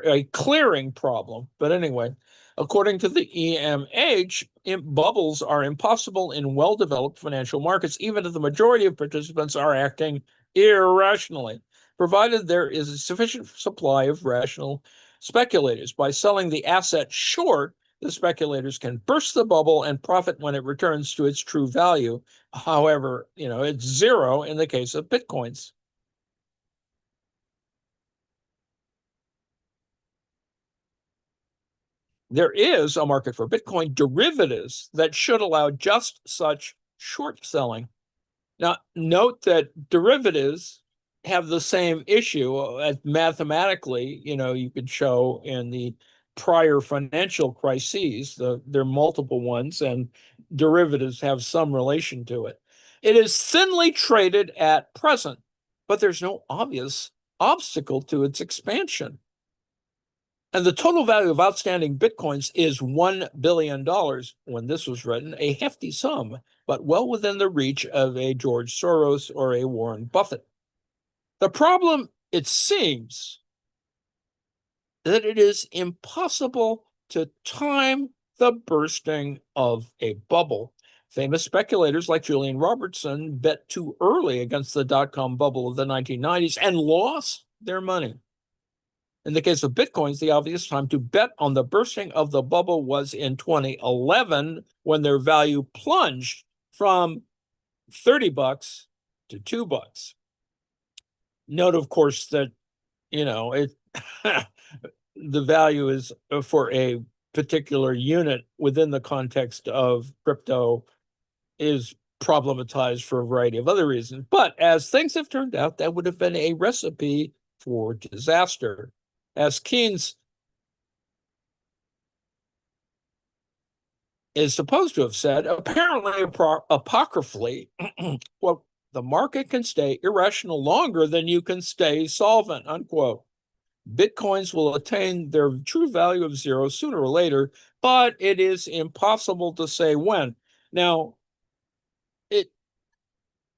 a clearing problem. But anyway, according to the EMH, bubbles are impossible in well-developed financial markets, even if the majority of participants are acting irrationally, provided there is a sufficient supply of rational speculators. By selling the asset short, the speculators can burst the bubble and profit when it returns to its true value. However, it's zero in the case of Bitcoins. There is a market for Bitcoin derivatives that should allow just such short selling. Now, note that derivatives have the same issue as mathematically, you could show in the prior financial crises. There are multiple ones, and derivatives have some relation to it. It is thinly traded at present, but there's no obvious obstacle to its expansion. And the total value of outstanding Bitcoins is $1 billion when this was written, a hefty sum, but well within the reach of a George Soros or a Warren Buffett. The problem, it seems, that it is impossible to time the bursting of a bubble. Famous speculators like Julian Robertson bet too early against the dot-com bubble of the 1990s and lost their money. In the case of Bitcoins, the obvious time to bet on the bursting of the bubble was in 2011, when their value plunged from $30 to $2. Note, of course, that, the value is for a particular unit within the context of crypto is problematized for a variety of other reasons. But as things have turned out, that would have been a recipe for disaster. As Keynes is supposed to have said, apparently apocryphally, quote, the market can stay irrational longer than you can stay solvent, unquote. Bitcoins will attain their true value of zero sooner or later, but it is impossible to say when. Now,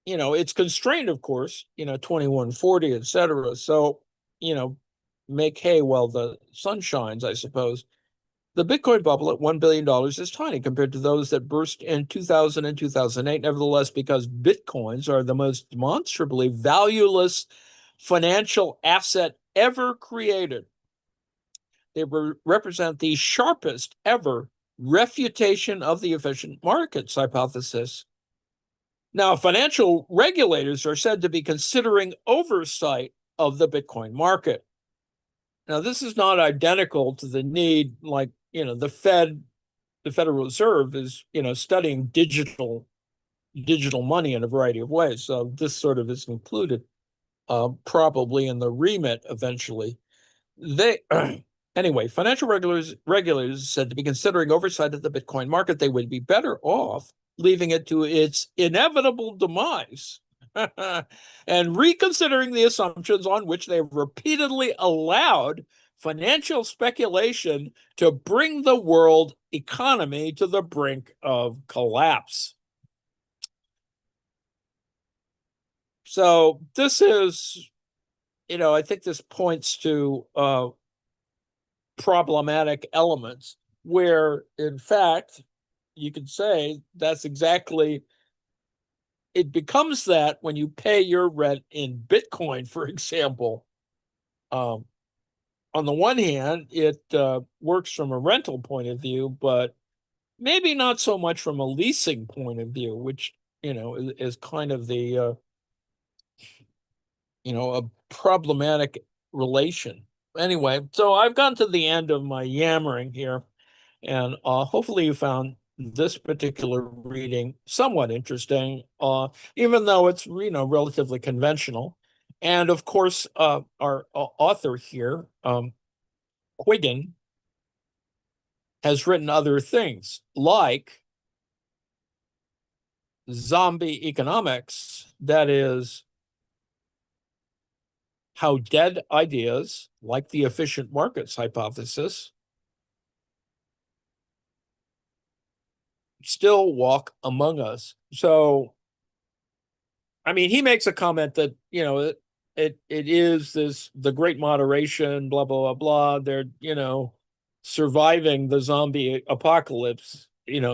it's constrained, of course, 2140, et cetera. So, make hay while the sun shines, I suppose. The Bitcoin bubble at $1 billion is tiny compared to those that burst in 2000 and 2008. Nevertheless, because Bitcoins are the most demonstrably valueless financial asset ever created, they represent the sharpest ever refutation of the efficient markets hypothesis. Now, financial regulators are said to be considering oversight of the Bitcoin market. Now, this is not identical to the need, like, the Federal Reserve is, studying digital money in a variety of ways. So this sort of is included. probably in the remit eventually. They anyway, financial regulators said to be considering oversight of the Bitcoin market, they would be better off leaving it to its inevitable demise and reconsidering the assumptions on which they have repeatedly allowed financial speculation to bring the world economy to the brink of collapse. So this is, I think this points to problematic elements where, in fact, you could say that's exactly it becomes that when you pay your rent in Bitcoin, for example. Um, on the one hand, it works from a rental point of view, but maybe not so much from a leasing point of view, which, is kind of the, a problematic relation. Anyway, so I've gotten to the end of my yammering here. And hopefully you found this particular reading somewhat interesting, even though it's, relatively conventional. And of course, our author here, Quiggin, has written other things like Zombie Economics, that is, how dead ideas like the efficient markets hypothesis still walk among us. So, I mean, he makes a comment that, it is the great moderation, blah, blah, blah, blah. They're, surviving the zombie apocalypse,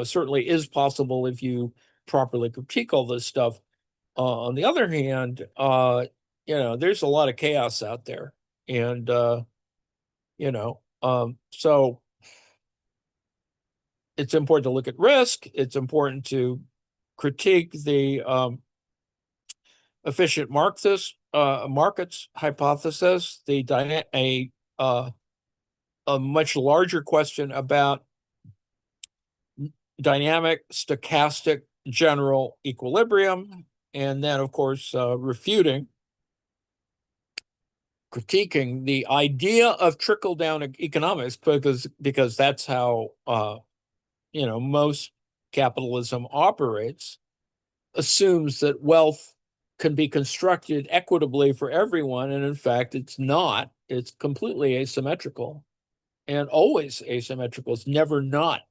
certainly is possible if you properly critique all this stuff. On the other hand, there's a lot of chaos out there. And, so it's important to look at risk. It's important to critique the efficient markets hypothesis, a much larger question about dynamic stochastic general equilibrium, and then, of course, critiquing the idea of trickle down economics, because that's how most capitalism operates, assumes that wealth can be constructed equitably for everyone, and in fact it's not. It's completely asymmetrical, and always asymmetrical. It's never not,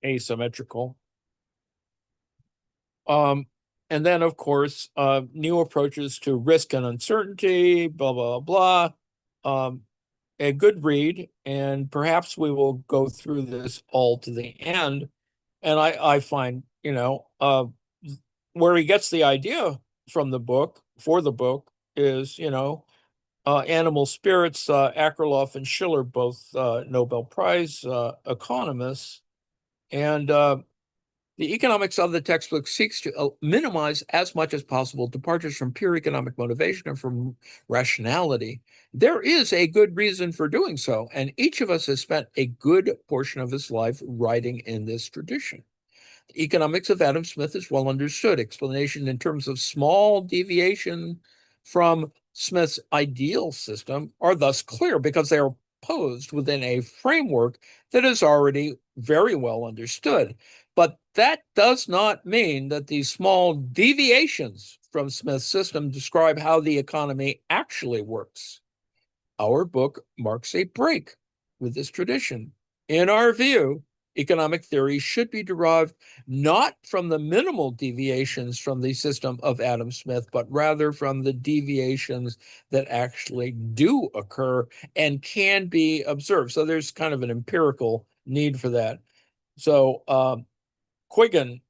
asymmetrical. um and then, of course, new approaches to risk and uncertainty, blah, blah, blah. A good read, and perhaps we will go through this all to the end. And I find, where he gets the idea from the book, for the book, is, animal spirits. Akerlof and Schiller, both Nobel Prize economists. And the economics of the textbook seeks to minimize as much as possible departures from pure economic motivation and from rationality. There is a good reason for doing so, and each of us has spent a good portion of his life writing in this tradition. The economics of Adam Smith is well understood. Explanation in terms of small deviation from Smith's ideal system are thus clear because they are posed within a framework that is already very well understood. But that does not mean that these small deviations from Smith's system describe how the economy actually works. Our book marks a break with this tradition. In our view, economic theory should be derived not from the minimal deviations from the system of Adam Smith, but rather from the deviations that actually do occur and can be observed. So there's kind of an empirical need for that. So Quiggin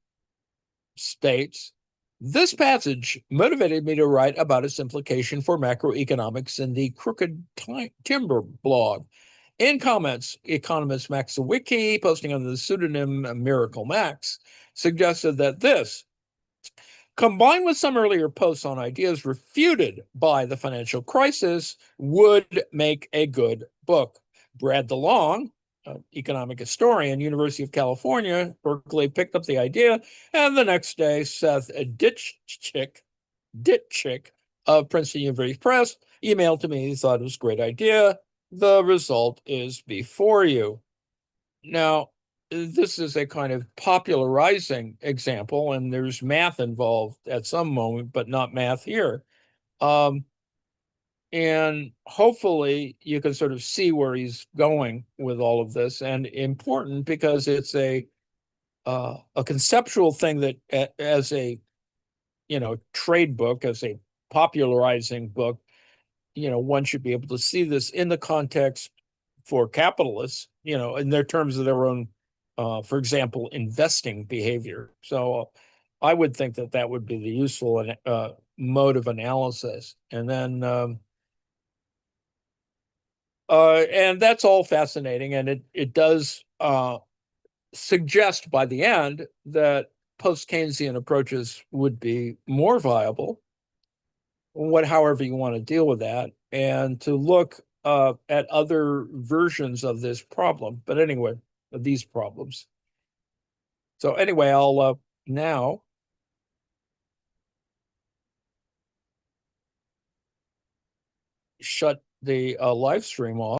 states, this passage motivated me to write about its implication for macroeconomics in the Crooked Timber blog. In comments, economist Max Sawicki, posting under the pseudonym Miracle Max, suggested that this, combined with some earlier posts on ideas refuted by the financial crisis, would make a good book. Brad DeLong, economic historian, University of California, Berkeley, picked up the idea, and the next day, Seth Ditchick of Princeton University Press emailed to me. He thought it was a great idea. The result is before you. Now, this is a kind of popularizing example, and there's math involved at some moment, but not math here. And hopefully you can sort of see where he's going with all of this, and important because it's a conceptual thing that as a trade book, as a popularizing book, one should be able to see this in the context for capitalists, in their terms of their own, for example, investing behavior. So I would think that that would be the useful mode of analysis. And then and that's all fascinating, and it does suggest by the end that post-Keynesian approaches would be more viable, however you want to deal with that, and to look at other versions of this problem. But anyway, these problems. So anyway, I'll now shut the live stream off.